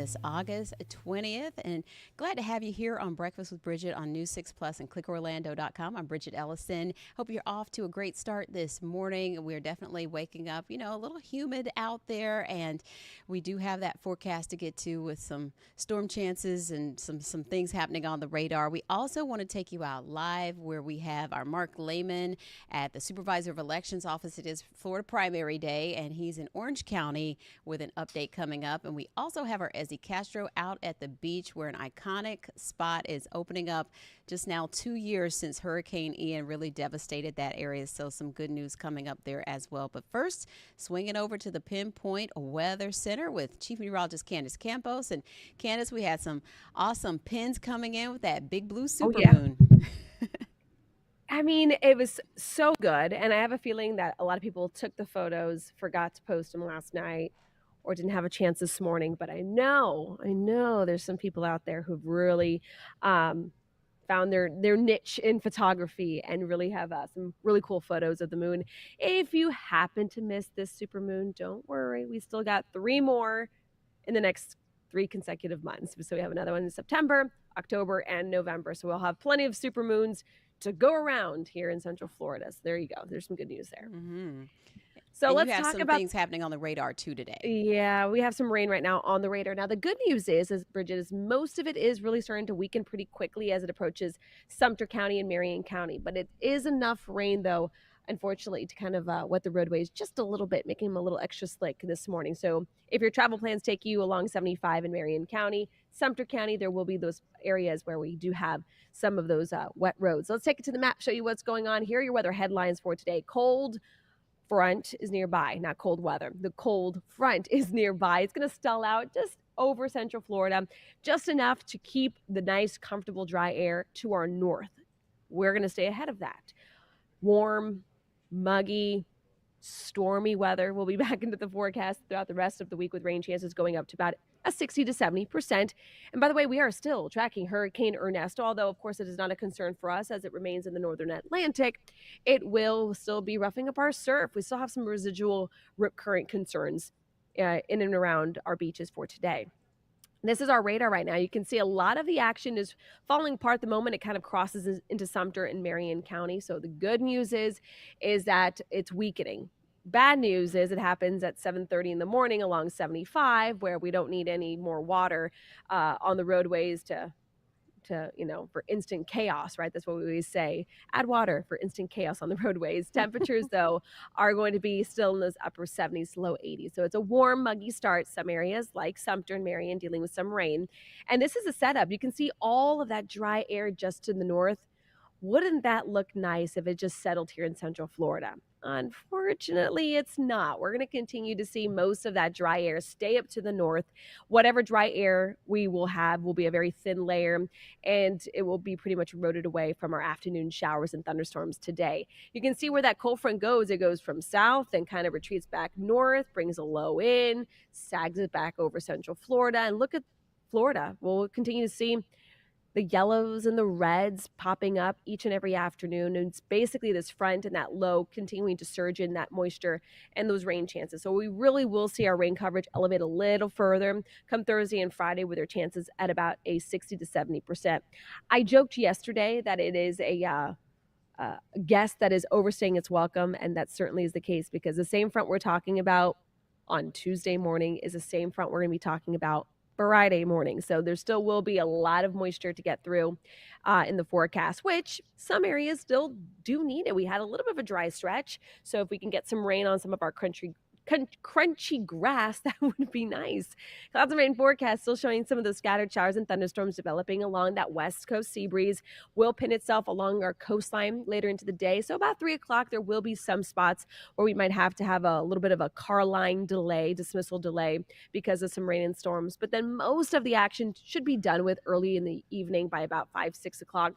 this August 20th. And glad to have you here on Breakfast with Bridgett on News 6 Plus and clickorlando.com. I'm Bridgett Ellison. Hope you're off to a great start this morning. We're definitely waking up, a little humid out there, and we do have that forecast to get to with some storm chances and some things happening on the radar. We also want to take you out live where we have our Mark Lehman at the Supervisor of Elections office. It is Florida primary day, and he's in Orange County with an update coming up. And we also have our Ezzy Castro out at the beach where an iconic spot is opening up just now 2 years since Hurricane Ian really devastated that area. So some good news coming up there as well. But first, swinging over to the Pinpoint Weather Center with Chief Meteorologist Candace Campos. And Candace, we had some awesome pins coming in with that big blue supermoon. I mean, it was so good. And I have a feeling that a lot of people took the photos, forgot to post them last night, or didn't have a chance this morning. But I know there's some people out there who've really found their niche in photography and really have some really cool photos of the moon. If you happen to miss this supermoon, don't worry. We still got 3 more in the next 3 consecutive months. So we have another one in September, October, and November. So we'll have plenty of supermoons to go around here in Central Florida. So there you go. There's some good news there. Mm-hmm. So and let's you have talk some about things happening on the radar too today. Yeah, we have some rain right now on the radar. Now, the good news is Bridgett, is most of it is really starting to weaken pretty quickly as it approaches Sumter County and Marion County. But it is enough rain, though, unfortunately, to kind of wet the roadways just a little bit, making them a little extra slick this morning. So if your travel plans take you along 75 in Marion County, Sumter County, there will be those areas where we do have some of those wet roads. Let's take it to the map, show you what's going on. Here are your weather headlines for today. Cold front is nearby, not cold weather. The cold front is nearby. It's going to stall out just over Central Florida, just enough to keep the nice, comfortable, dry air to our north. We're going to stay ahead of that. Warm, muggy, stormy weather will be back into the forecast throughout the rest of the week, with rain chances going up to about a 60 to 70%. And by the way, we are still tracking Hurricane Ernesto, although of course it is not a concern for us as it remains in the northern Atlantic. It will still be roughing up our surf. We still have some residual rip current concerns in and around our beaches for today. This is our radar right now. You can see a lot of the action is falling apart the moment it kind of crosses into Sumter and Marion County. So the good news is that it's weakening. Bad news is it happens at 7:30 in the morning along 75, where we don't need any more water on the roadways to for instant chaos, right? That's what we always say. Add water for instant chaos on the roadways. Temperatures, though, are going to be still in those upper 70s to low 80s. So it's a warm, muggy start. Some areas like Sumter and Marion dealing with some rain. And this is a setup. You can see all of that dry air just to the north. Wouldn't that look nice if it just settled here in Central Florida? Unfortunately, it's not. We're going to continue to see most of that dry air stay up to the north. Whatever dry air we will have will be a very thin layer, and it will be pretty much eroded away from our afternoon showers and thunderstorms today. You can see where that cold front goes. It goes from south and kind of retreats back north, brings a low in, sags it back over Central Florida. And look at Florida. We'll continue to see the yellows and the reds popping up each and every afternoon. And it's basically this front and that low continuing to surge in that moisture and those rain chances. So we really will see our rain coverage elevate a little further come Thursday and Friday, with their chances at about a 60 to 70%. I joked yesterday that it is a guest that is overstaying its welcome, and that certainly is the case, because the same front we're talking about on Tuesday morning is the same front we're going to be talking about Friday morning. So there still will be a lot of moisture to get through in the forecast, which some areas still do need it. We had a little bit of a dry stretch. So if we can get some rain on some of our crunchy grass, that would be nice. Clouds and rain forecast still showing some of those scattered showers and thunderstorms developing along that west coast. Sea breeze will pin itself along our coastline later into the day. So about 3 o'clock, there will be some spots where we might have to have a little bit of a car line delay, dismissal delay, because of some rain and storms. But then most of the action should be done with early in the evening by about 5-6 o'clock.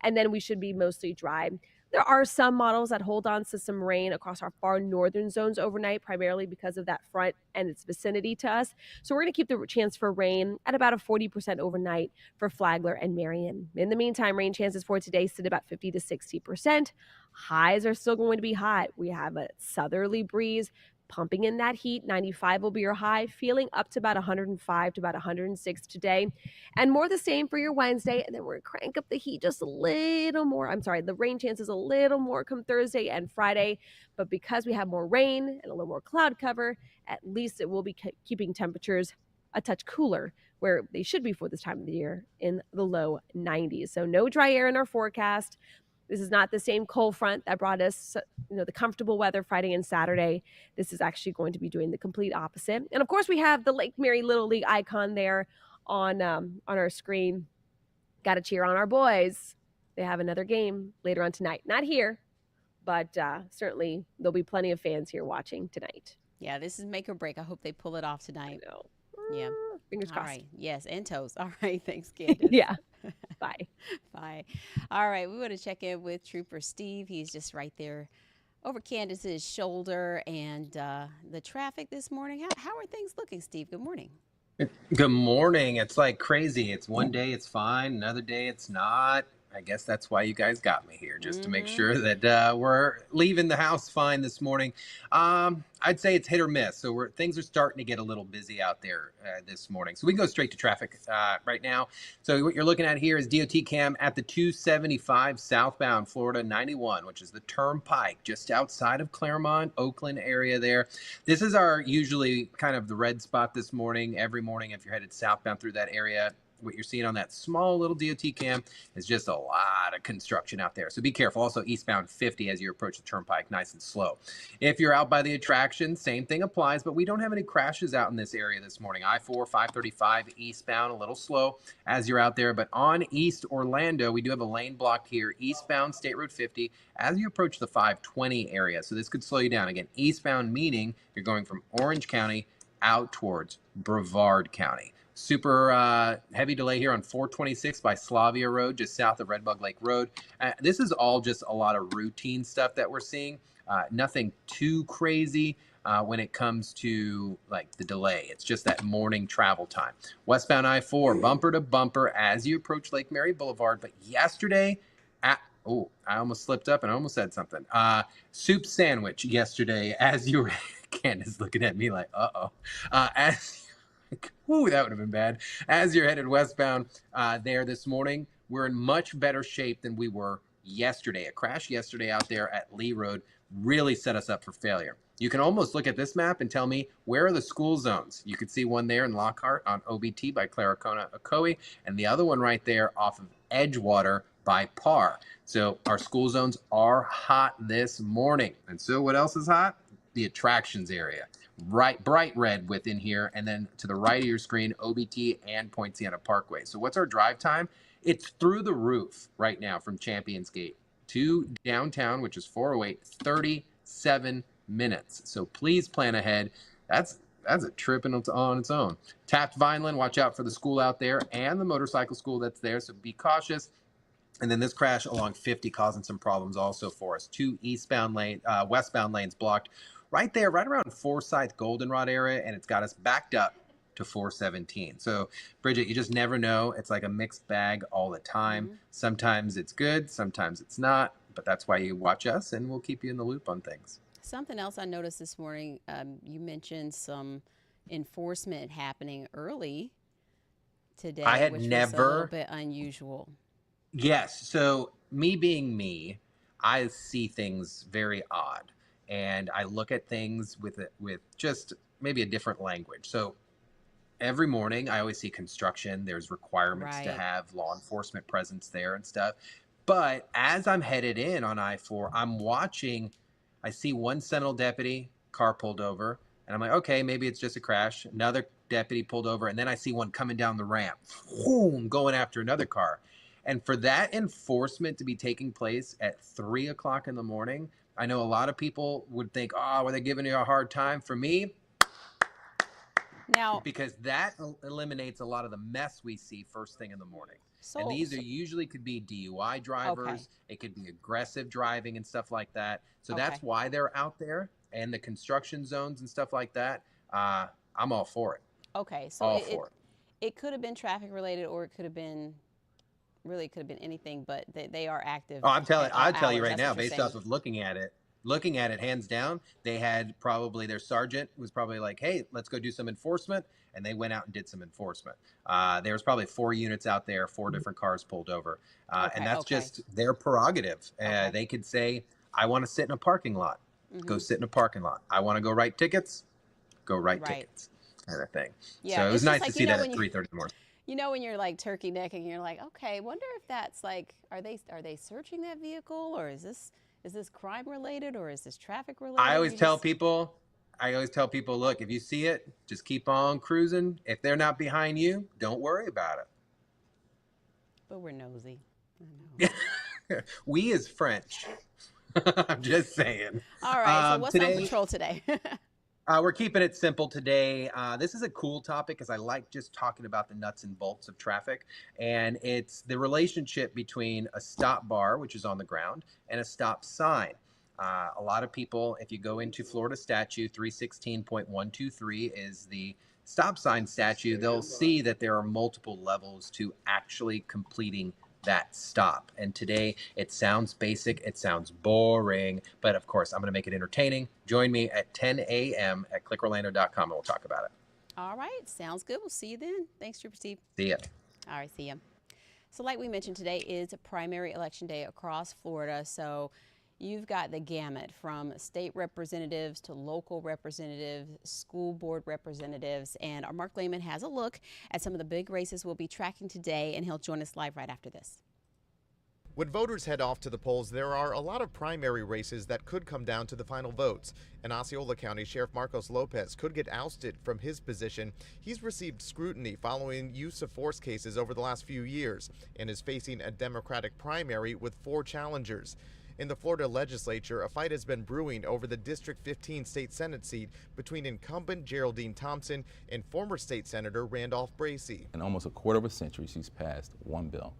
And then we should be mostly dry. There are some models that hold on to some rain across our far northern zones overnight, primarily because of that front and its vicinity to us. So we're going to keep the chance for rain at about a 40% overnight for Flagler and Marion. In the meantime, rain chances for today sit about 50 to 60%. Highs are still going to be hot. We have a southerly breeze pumping in that heat. 95 will be your high, feeling up to about 105 to about 106 today. And more the same for your Wednesday. And then we're going to crank up the heat just a little more. I'm sorry, the rain chances a little more come Thursday and Friday. But because we have more rain and a little more cloud cover, at least it will be keeping temperatures a touch cooler where they should be for this time of the year in the low 90s. So no dry air in our forecast. This is not the same cold front that brought us, the comfortable weather Friday and Saturday. This is actually going to be doing the complete opposite. And of course, we have the Lake Mary Little League icon there on our screen. Got to cheer on our boys. They have another game later on tonight. Not here, but certainly there'll be plenty of fans here watching tonight. Yeah, this is make or break. I hope they pull it off tonight. I know. Yeah. Fingers crossed. All right. Yes, and toes. All right. Thanks, Candace. Yeah. Bye. Bye. All right. We want to check in with Trooper Steve. He's just right there over Candace's shoulder. And the traffic this morning, how are things looking, Steve? Good morning. Good morning. It's like crazy. It's one day it's fine, another day it's not. I guess that's why you guys got me here, just to make sure that we're leaving the house fine this morning. I'd say it's hit or miss. So things are starting to get a little busy out there this morning. So we can go straight to traffic right now. So what you're looking at here is DOT cam at the 275 southbound Florida 91, which is the Turnpike just outside of Claremont, Oakland area there. This is our usually kind of the red spot this morning. Every morning if you're headed southbound through that area, what you're seeing on that small little DOT cam is just a lot of construction out there. So be careful. Also eastbound 50 as you approach the Turnpike, nice and slow. If you're out by the attraction, same thing applies, but we don't have any crashes out in this area this morning. I-4, 535 eastbound, a little slow as you're out there, but on East Orlando, we do have a lane blocked here, eastbound State Road 50 as you approach the 520 area. So this could slow you down. Again, eastbound meaning you're going from Orange County out towards Brevard County. Super heavy delay here on 426 by Slavia Road, just south of Red Bug Lake Road. This is all just a lot of routine stuff that we're seeing. Nothing too crazy when it comes to like the delay. It's just that morning travel time. Westbound I-4, bumper to bumper as you approach Lake Mary Boulevard. But yesterday, I almost slipped up and I almost said something. Soup sandwich yesterday as you were, Candace looking at me like, Ooh, that would have been bad. As you're headed westbound there this morning, we're in much better shape than we were yesterday. A crash yesterday out there at Lee Road really set us up for failure. You can almost look at this map and tell me where are the school zones. You could see one there in Lockhart on OBT by Claricona Ocoee, and the other one right there off of Edgewater by Parr. So our school zones are hot this morning. And so what else is hot? The attractions area. Right, bright red within here, and then to the right of your screen, OBT and Point Siena Parkway. So what's our drive time? It's through the roof right now from Champions Gate to downtown, which is 408, 37 minutes. So please plan ahead. That's a trip on its own. Taft Vineland, watch out for the school out there and the motorcycle school that's there, so be cautious. And then this crash along 50 causing some problems also for us. Two westbound lanes blocked right there, right around Forsyth Goldenrod area, and it's got us backed up to 417. So, Bridgett, you just never know. It's like a mixed bag all the time. Sometimes it's good, sometimes it's not, but that's why you watch us, and we'll keep you in the loop on things. Something else I noticed this morning, you mentioned some enforcement happening early today, which was a little bit unusual. Yes, so me being me, I see things very odd. And I look at things with just maybe a different language. So every morning I always see construction. There's requirements to have law enforcement presence there and stuff. But as I'm headed in on I-4, I'm watching, I see one Sentinel deputy, car pulled over. And I'm like, okay, maybe it's just a crash. Another deputy pulled over. And then I see one coming down the ramp, boom, going after another car. And for that enforcement to be taking place at 3 o'clock in the morning, I know a lot of people would think, oh, were they giving you a hard time? For me, now, because that eliminates a lot of the mess we see first thing in the morning. And these usually could be DUI drivers. It could be aggressive driving and stuff like that. So that's why they're out there, and the construction zones and stuff like that. I'm all for it. Okay, so it could have been traffic related, or it could have been. Really, it could have been anything, but they are active. Oh, I'll tell you right now, based off of looking at it, looking at it, hands down, they had probably their sergeant was probably like, hey, let's go do some enforcement. And they went out and did some enforcement. There was probably 4 units out there, 4 different cars pulled over. And Okay, that's okay, just their prerogative. okay. They could say, I want to sit in a parking lot, go Mm-hmm. sit in a parking lot. I want to go write tickets, go write Right. tickets, kind of thing. Yeah, So it was it's just nice to like see that at 3:30 in the morning. when you're like turkey necking, you're like, okay, wonder if that's like, are they searching that vehicle, or is this crime related, or is this traffic I related? always You tell just, people, I always tell people, look, if you see it, just keep on cruising. If they're not behind you, don't worry about but we're nosy. I know. it. We is French. I'm just saying. All right, so what's on Today, patrol today? we're keeping it simple today. This is a cool topic because I like just talking about the nuts and bolts of traffic. And it's the relationship between a stop bar, which is on the ground, and a stop sign. A lot of people, if you go into Florida statute 316.123 is the stop sign statute, they'll see that there are multiple levels to actually completing that stop. And today it sounds basic, it sounds boring, but of course I'm going to make it entertaining. Join me at 10 a.m. at clickorlando.com and we'll talk about it. All right, sounds good. We'll see you then. Thanks, Trooper Steve. See ya. All right, see you. So like we mentioned, today is a primary election day across Florida. So you've got the gamut from state representatives to local representatives, school board representatives, and our Mark Lehman has a look at some of the big races we'll be tracking today, and he'll join us live right after this. When voters head off to the polls, there are a lot of primary races that could come down to the final votes. In Osceola County, Sheriff Marcos Lopez could get ousted from his position. He's received scrutiny following use of force cases over the last few years and is facing a Democratic primary with 4 challengers. In the Florida legislature, a fight has been brewing over the District 15 state Senate seat between incumbent Geraldine Thompson and former state Senator Randolph Bracey. In almost a quarter of a century, she's passed one bill.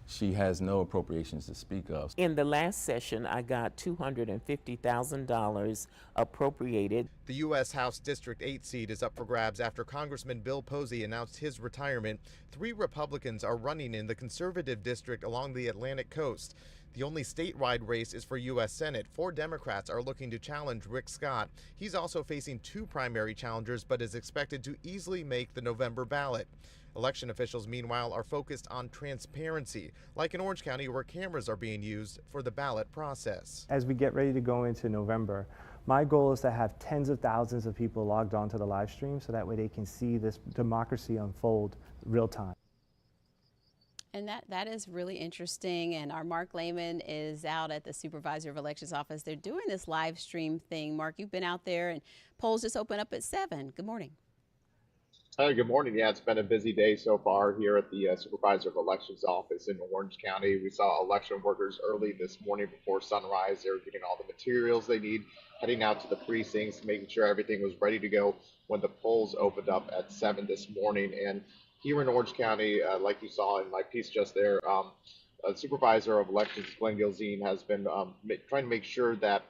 She has no appropriations to speak of. In the last session, I got $250,000 appropriated. The U.S. House District 8 seat is up for grabs after Congressman Bill Posey announced his retirement. 3 Republicans are running in the conservative district along the Atlantic coast. The only statewide race is for U.S. Senate. 4 Democrats are looking to challenge Rick Scott. He's also facing 2 primary challengers, but is expected to easily make the November ballot. Election officials, meanwhile, are focused on transparency, like in Orange County, where cameras are being used for the ballot process. As we get ready to go into November, my goal is to have tens of thousands of people logged on to the live stream so that way they can see this democracy unfold real time. And that is really interesting. And our Mark Lehman is out at the Supervisor of Elections office. They're doing this live stream thing. Mark, you've been out there, and polls just open up at 7. Good morning. Hi, good morning. Yeah, it's been a busy day so far here at the Supervisor of Elections office in Orange County. We saw election workers early this morning before sunrise. They were getting all the materials they need, heading out to the precincts, making sure everything was ready to go when the polls opened up at 7 this morning. And here in Orange County, like you saw in my piece just there, Supervisor of Elections Glenn Gilzine has been trying to make sure that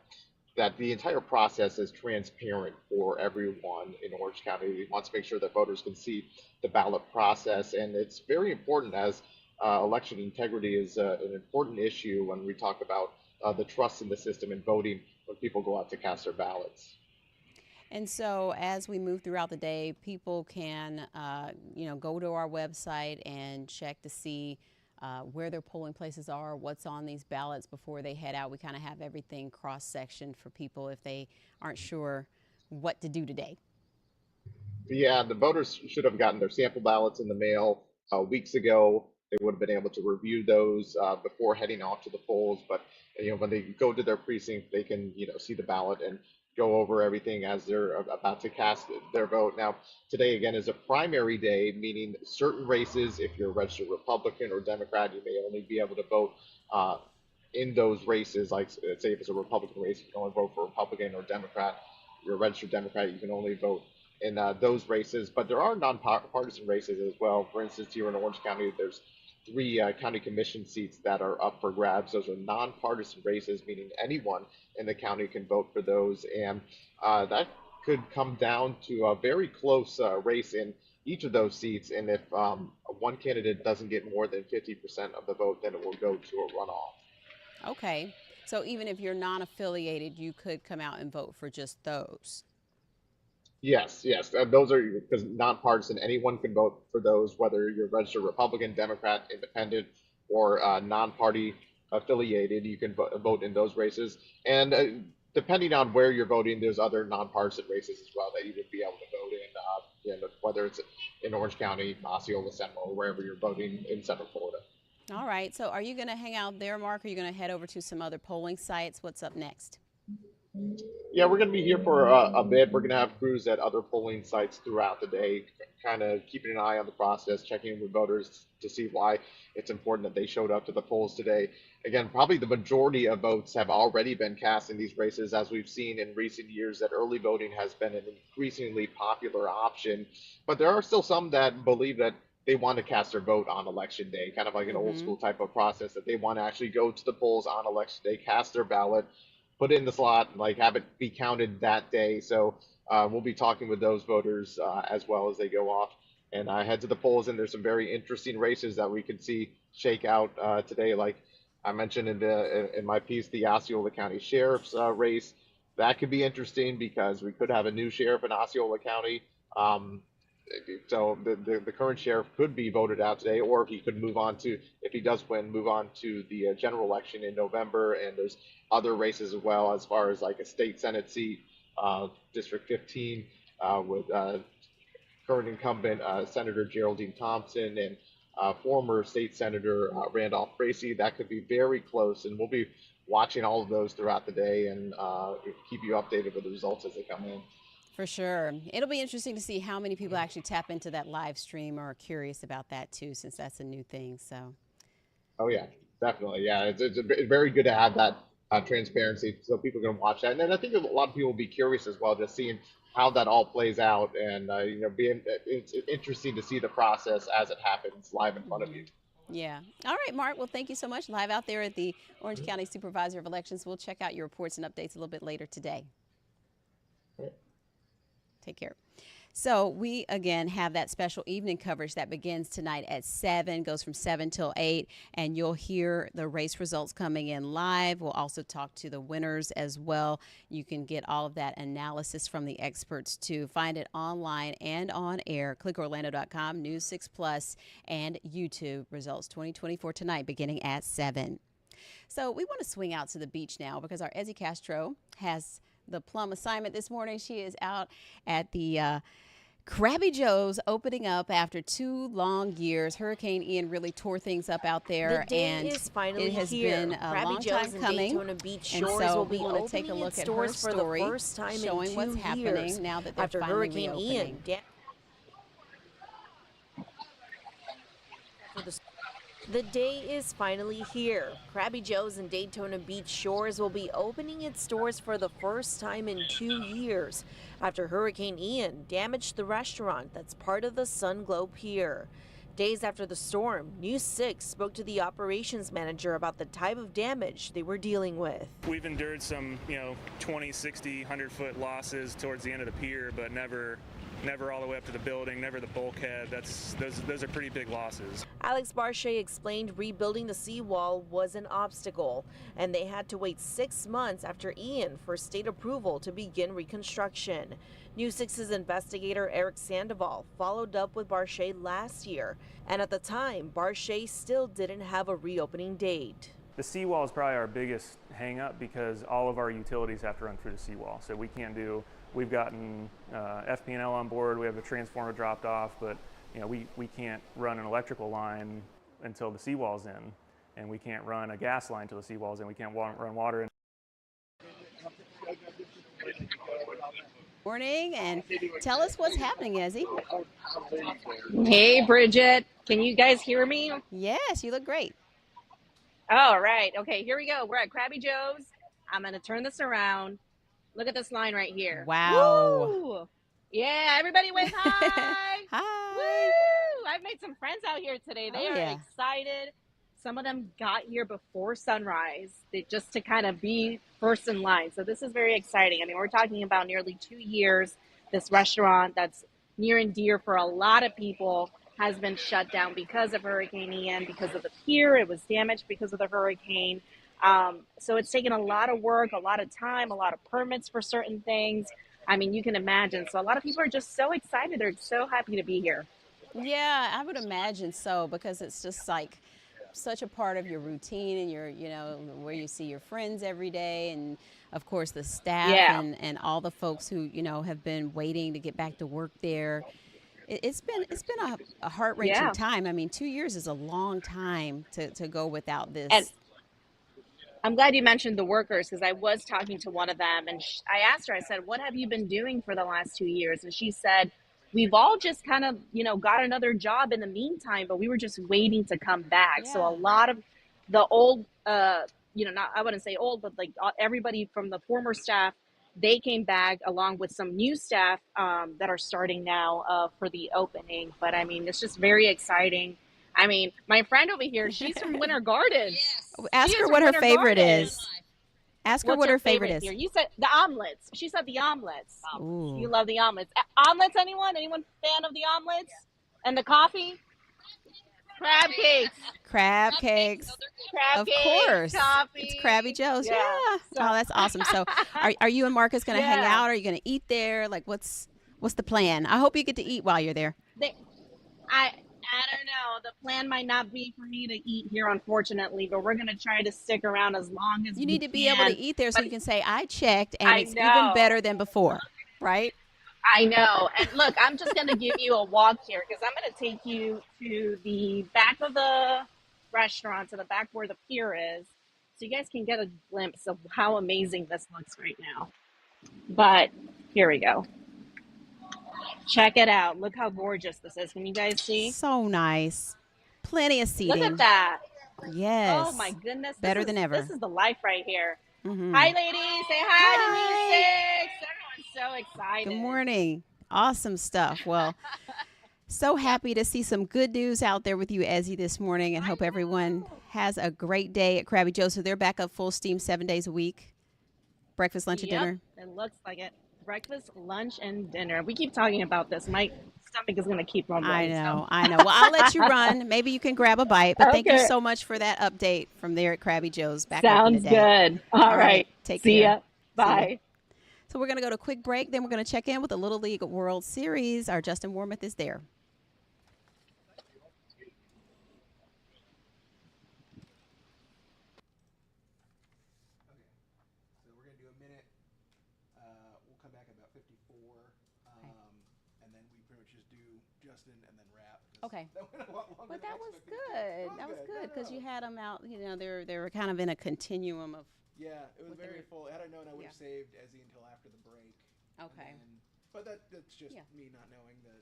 the entire process is transparent for everyone in Orange County. He wants to make sure that voters can see the ballot process, and it's very important as election integrity is an important issue when we talk about the trust in the system and voting when people go out to cast their ballots. And so as we move throughout the day, people can, go to our website and check to see where their polling places are, what's on these ballots before they head out. We kind of have everything cross-sectioned for people if they aren't sure what to do today. Yeah, the voters should have gotten their sample ballots in the mail weeks ago. They would have been able to review those before heading off to the polls. But when they go to their precinct, they can see the ballot and go over everything as they're about to cast their vote. Now, today again is a primary day, meaning certain races, if you're a registered Republican or Democrat, you may only be able to vote in those races. Like, say if it's a Republican race, you can only vote for Republican or Democrat. If you're a registered Democrat, you can only vote in those races. But there are nonpartisan races as well. For instance, here in Orange County, there's 3 county commission seats that are up for grabs. Those are nonpartisan races, meaning anyone in the county can vote for those. And that could come down to a very close race in each of those seats. And if one candidate doesn't get more than 50% of the vote, then it will go to a runoff. Okay. So even if you're non-affiliated, you could come out and vote for just those. Yes, yes. Those are because nonpartisan. Anyone can vote for those, whether you're registered Republican, Democrat, Independent, or non-party affiliated. You can vote in those races. And depending on where you're voting, there's other nonpartisan races as well that you would be able to vote in. Whether it's in Orange County, Osceola, Seminole, wherever you're voting in Central Florida. All right. So are you going to hang out there, Mark? Or are you going to head over to some other polling sites? What's up next? Yeah, we're going to be here for a bit. We're going to have crews at other polling sites throughout the day, kind of keeping an eye on the process, checking in with voters to see why it's important that they showed up to the polls today. Again, probably the majority of votes have already been cast in these races, as we've seen in recent years that early voting has been an increasingly popular option. But there are still some that believe that they want to cast their vote on election day, kind of like an old school type of process, that they want to actually go to the polls on election day, cast their ballot, put it in the slot, and like have it be counted that day. So we'll be talking with those voters as well as they go off and head to the polls. And there's some very interesting races that we can see shake out today. Like I mentioned in my piece, the Osceola County Sheriff's race. That could be interesting because we could have a new sheriff in Osceola County. So the current sheriff could be voted out today, or he could move on to, if he does win, move on to the general election in November. And there's other races as well, as far as like a state Senate seat, District 15, with current incumbent Senator Geraldine Thompson and former state Senator Randolph Tracy. That could be very close, and we'll be watching all of those throughout the day and keep you updated with the results as they come in. For sure. It'll be interesting to see how many people actually tap into that live stream or are curious about that too, since that's a new thing. So. Oh yeah, definitely. Yeah, it's very good to have that transparency, so people can watch that. And then I think a lot of people will be curious as well, just seeing how that all plays out, and it's interesting to see the process as it happens live in front of you. Yeah. All right, Mark. Well, thank you so much. Live out there at the Orange County Supervisor of Elections. We'll check out your reports and updates a little bit later today. Take care. So we, again, have that special evening coverage that begins tonight at 7, goes from 7 till 8, and you'll hear the race results coming in live. We'll also talk to the winners as well. You can get all of that analysis from the experts to find it online and on air. ClickOrlando.com, News 6 Plus, and YouTube. Results 2024 tonight beginning at 7. So we want to swing out to the beach now because our Ezzy Castro has the plum assignment this morning. She is out at the Krabby Joe's, opening up after 2 long years. Hurricane Ian really tore things up out there, the day and is finally it has here. been a Krabby long Joe's time in coming. Daytona Beach And Shores so will we be want to take a opening look its at her doors for the story, first time showing in what's 2 happening years now that they're after finally Hurricane reopening. Ian. The day is finally here. Krabby Joe's in Daytona Beach Shores will be opening its doors for the first time in 2 years after Hurricane Ian damaged the restaurant that's part of the Sun Glow Pier. Days after the storm, News 6 spoke to the operations manager about the type of damage they were dealing with. We've endured some, 20, 60, 100-foot losses towards the end of the pier, but never all the way up to the building, never the bulkhead. Those are pretty big losses. Alex Barche explained rebuilding the seawall was an obstacle, and they had to wait 6 months after Ian for state approval to begin reconstruction. News 6's investigator Eric Sandoval followed up with Barche last year, and at the time, Barche still didn't have a reopening date. The seawall is probably our biggest hang-up because all of our utilities have to run through the seawall, so we can't do. We've gotten FP&L on board. We have a transformer dropped off, but we can't run an electrical line until the seawall's in, and we can't run a gas line until the seawall's in. We can't run water in. Morning, and tell us what's happening, Ezzy. Hey, Bridget. Can you guys hear me? Yes, you look great. All right. Okay, here we go. We're at Krabby Joe's. I'm going to turn this around. Look at this line right here. Wow. Woo! Yeah, everybody wave hi. Hi. Woo! I've made some friends out here today. They are yeah. excited. Some of them got here before sunrise just to kind of be first in line. So this is very exciting. I mean, we're talking about nearly 2 years. This restaurant that's near and dear for a lot of people has been shut down because of Hurricane Ian, because of the pier. It was damaged because of the hurricane. So it's taken a lot of work, a lot of time, a lot of permits for certain things. I mean, you can imagine. So a lot of people are just so excited. They're so happy to be here. Yeah, I would imagine so, because it's just like such a part of your routine and your, where you see your friends every day, and of course the staff Yeah. and all the folks who, have been waiting to get back to work there. It's been a heart wrenching Yeah. time. I mean, 2 years is a long time to go without And this. I'm glad you mentioned the workers, because I was talking to one of them, and I asked her, I said, what have you been doing for the last 2 years? And she said, we've all just kind of, got another job in the meantime, but we were just waiting to come back. So Yeah. a lot of the old, not, I wouldn't say old, but like everybody from the former staff, they came back along with some new staff that are starting now for the opening. But I mean, it's just very exciting. I mean, my friend over here, she's from Winter Garden. Ask She her is what from her Winter favorite Garden. is. Ask her What's what your her favorite is. here? You said the omelets. She said the omelets. Ooh. You love the omelets. Omelets, anyone? Anyone fan of the omelets? And the coffee? Crab cakes. Crab cakes. Crab Of cakes, course. coffee. It's Krabby Joe's. Yeah. So- Oh, that's awesome. So are you and Marcus going to hang Yeah. out? Are you going to eat there? Like, what's the plan? I hope you get to eat while you're there. I don't know. The plan might not be for me to eat here, unfortunately, but we're going to try to stick around as long as You we need to be able to eat there so But you can say, I checked, and I it's even know. better than before, right? I know. And look, I'm just going to give you a walk here, because I'm going to take you to the back of the restaurant, to the back where the pier is, so you guys can get a glimpse of how amazing this looks right now. But here we go. Check it out. Look how gorgeous this is. Can you guys see? So nice. Plenty of seating. Look at that. Yes. Oh my goodness. Better than ever. This is the life right here. Mhm. Hi, ladies. Say hi to New Six. Everyone's so excited. Good morning. Awesome stuff. Well, so happy to see some good news out there with you, Ezzy, this morning, and hope everyone has a great day at Krabby Joe. So they're back up full steam 7 days a week. Breakfast, lunch, and dinner. It looks like it. Breakfast, lunch, and dinner. We keep talking about this. My stomach is going to keep rumbling. I know. Well, I'll let you run. Maybe you can grab a bite. But thank you Okay. so much for that update from there at Krabby Joe's. Back Sounds open today. good. All right. Take See care. ya. Bye. So we're going to go to a quick break. Then we're going to check in with the Little League World Series. Our Justin Wormuth is there. So we're going to do a minute. We'll come back at about 54. And then we pretty much just do Justin and then rap. Okay. That went a lot longer But than that I was expected. good. That was good because you had them out. They were kind of in a continuum of. Yeah, it was What very they're- full. Had I known, I would have Yeah. saved Ezzy until after the break. Okay. But that's just Yeah. me not knowing the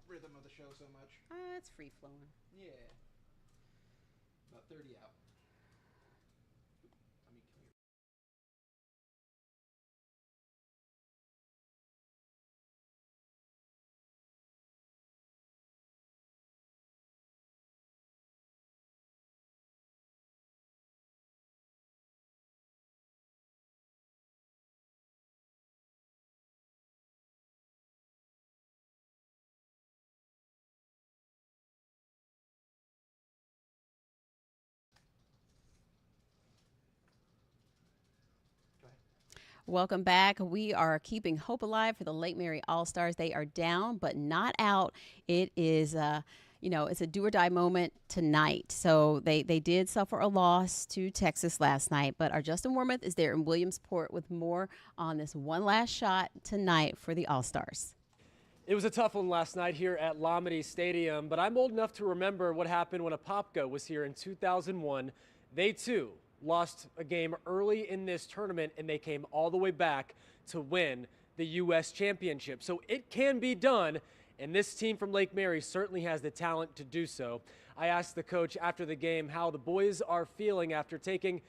rhythm of the show so much. It's free flowing. Yeah. About 30 out. Let me come here. Welcome back. We are keeping hope alive for the Lake Mary All-Stars. They are down, but not out. It is, it's a do or die moment tonight. So they did suffer a loss to Texas last night, but our Justin Wormuth is there in Williamsport with more on this one last shot tonight for the All-Stars. It was a tough one last night here at Lamade Stadium, but I'm old enough to remember what happened when Apopka was here in 2001. They too lost a game early in this tournament, and they came all the way back to win the U.S. Championship. So it can be done, and this team from Lake Mary certainly has the talent to do so. I asked the coach after the game how the boys are feeling after taking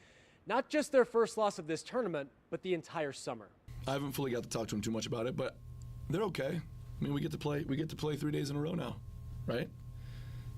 not just their first loss of this tournament, but the entire summer. I haven't fully got to talk to them too much about it, but they're okay. I mean, we get to play 3 days in a row now, right?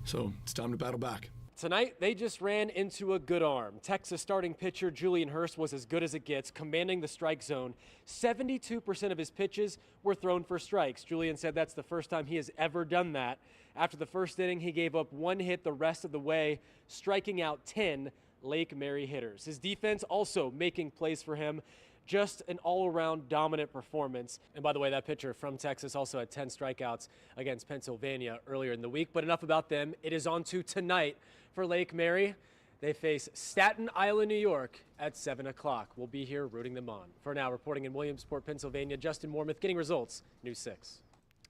So it's time to battle back. Tonight, they just ran into a good arm. Texas starting pitcher Julian Hurst was as good as it gets, commanding the strike zone. 72% of his pitches were thrown for strikes. Julian said that's the first time he has ever done that. After the first inning, he gave up 1 hit the rest of the way, striking out 10, Lake Mary hitters. His defense also making plays for him. Just an all-around dominant performance. And by the way, that pitcher from Texas also had 10 strikeouts against Pennsylvania earlier in the week. But enough about them. It is on to tonight for Lake Mary. They face Staten Island, New York at 7 o'clock. We'll be here rooting them on. For now, reporting in Williamsport, Pennsylvania, Justin Mormouth, getting results, News 6.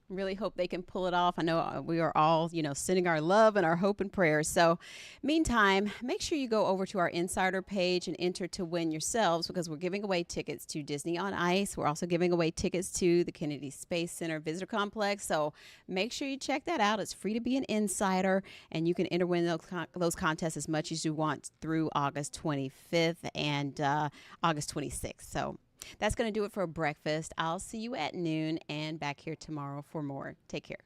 Really hope they can pull it off. I know we are all, sending our love and our hope and prayers. So meantime, make sure you go over to our insider page and enter to win yourselves, because we're giving away tickets to Disney on Ice. We're also giving away tickets to the Kennedy Space Center Visitor Complex. So make sure you check that out. It's free to be an insider, and you can enter win those contests as much as you want through August 25th and August 26th. So that's going to do it for breakfast. I'll see you at noon and back here tomorrow for more. Take care.